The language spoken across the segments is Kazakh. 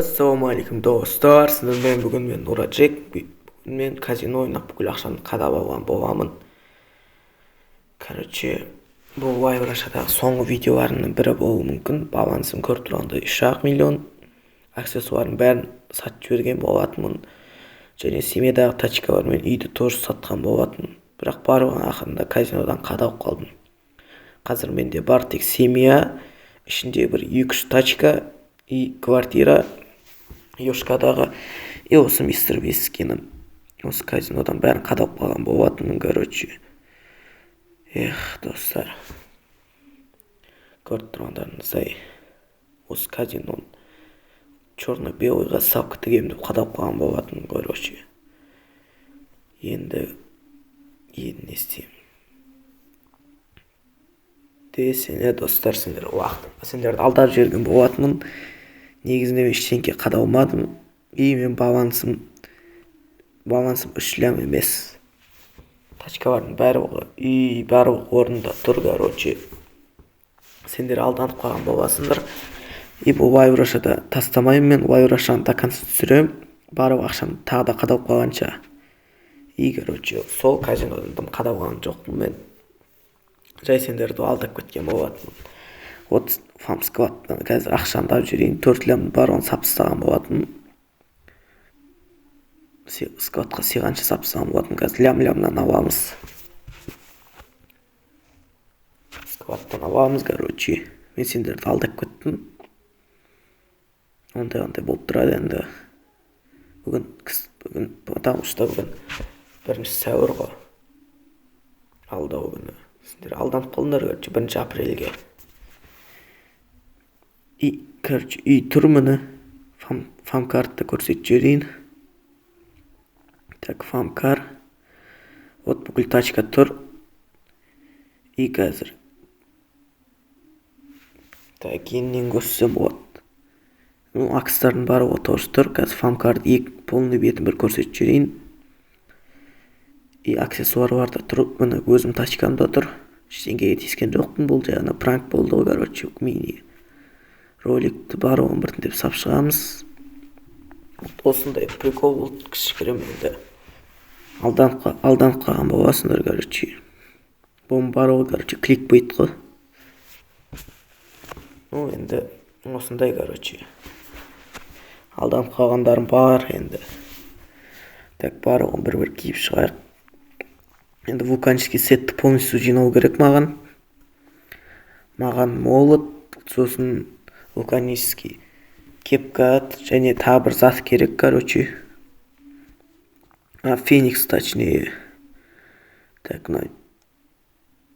Ассалаумалейкум достар, сіздермен бүгін мен Нураджек. Бүгін мен казино ойнап бүкіл ақшамды қадап алған боламын. Бұл Вайврашадағы соңғы видеоларымның бірі болуы мүмкін. Балансым көріп тұрғандай 3,5 миллион. Аксессуарын бәрін сатып жіберген болатынмын. Және семьядағы тачкалар мен үйді тоже сатқан болатын. Бірақ барлығын ақырында казинодан қадалып қалдым. Қазір менде бар тек семья, ішінде бір 2-3 тачка и квартира Йошкадағы. И осы мистер Вискинім. Осы казинодан бәрін қадалып қалған болатынмын, достар. Көріп тұрғандарыңыздай, осы казиноны черно-белыйға салып тігемін деп қадалып қалған болатынмын, Енді не істеймін? Достар, сендерді алдап жіберген болатынмын. Негізінде мен ештеңке қадалмадым. И мен балансым 3 лям емес. Тачкалардың бәрі орнында тұр, Сендер алданып қалған боласыңдар. И бұл Вайврашада тастамаймын, мен Вайврашаны до конца түсіремін. Барлық ақшамды тағы да қадалып қалғанша. И сол казинодан қадалған жоқпын мен. Жай сендерді алдап кеткен болатынмын. Вот фамскваттан қазір ақшамды алып жүрейін. 4 лям бар, оны сапыстаған болатынмын. Скватқа сиғанша сапыстаған болатынмын. Қазір лям-лямнан аламыз. Скваттан аламыз, Мен сендерді алдап кеттім. Ондай болып тұрады енді. Потому что бүгін 1 сәуір ғой. Алдау күні. Сендер алданып қалыңдар, 1 апрельге. Үй тұр міне. Фамкартты көрсетіп жіберейін. Так, фамкар. Вот бүкіл тачка тұр. И қазір. Так, кейіннен көрсетсем болады. Акстардың бары тоже тұр. Қазір фамкарды полный бетін бір көрсетіп жіберейін. И аксессуар бар да тұр. Міне өзім тачкамда тұр. Ештеңеге тиіскен жоқпын. Бұл жағына пранк болды ғой, мини роликті бар оғын біртіндеп сап шығамыз. Осындай прикол болды, кішігірім енді. Алданып қалған боласыңдар, Бұл бар оғы, кликбейт қой. Енді осындай, Алданып қалғандарым бар енді. Так, бар оғын бір киіп шығайық. Енді вулканический сетті полностью жинау керек маған. Маған молот, сосын вулканический кепка және тағы бір зат керек, Феникс, точнее. Так,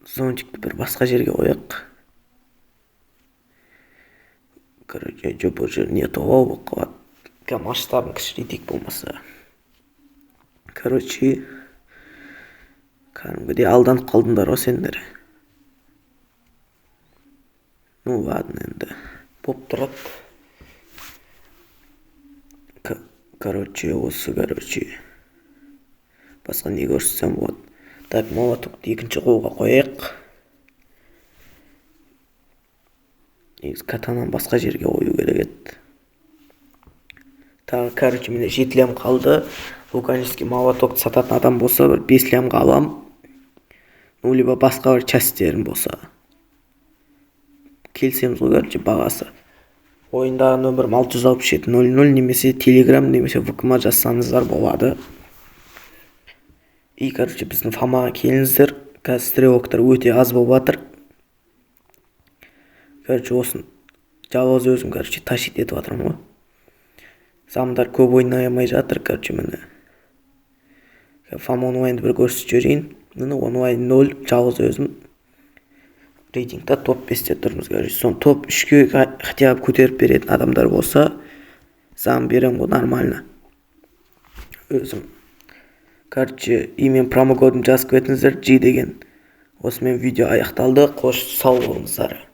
зонтикті бір басқа жерге қояқ. Бұл жер не толау болып қалады. Масштабын кішірейтек болмаса. Кәдімгідей алданып қалдыңдар ғой сендер. Ладно енді. Боп тұрады. Осы, Басқа не көрсетсем болады. Так, молотокты екінші қолға қояқ. Катанан басқа жерге қою керек еді. Тағы, менде 7 лям қалды. Вулканический молотокты сататын адам болса, бір 5 лямға алам. Либо басқа бір частерін болса. Келсеміз ғой, бағасы. Ойындағы нөмір 667-00 немесе Telegram немесе VK-ма жазсаңыздар болады. И, біздің фамаға келіңіздер. Қазір стрелоктар өте аз болып жатыр. Осын жалғыз өзім, тащит етіп жатырмын ғой. Замдар көп ойнай алмай жатыр, міне. Фама онлайнды бір көрсетіп жіберейін. Міне онлайн 0, жалғыз өзім. Рейтингта топ 5-те тұрмыз, Сон топ 3-ке хотя бы көтеріп беретін адамдар болса, зам берем ғой, нормально. Өзім. Имен промокодын жазып кетіңіздер, G деген. Осымен видео аяқталды. Қош сау болыңыздар.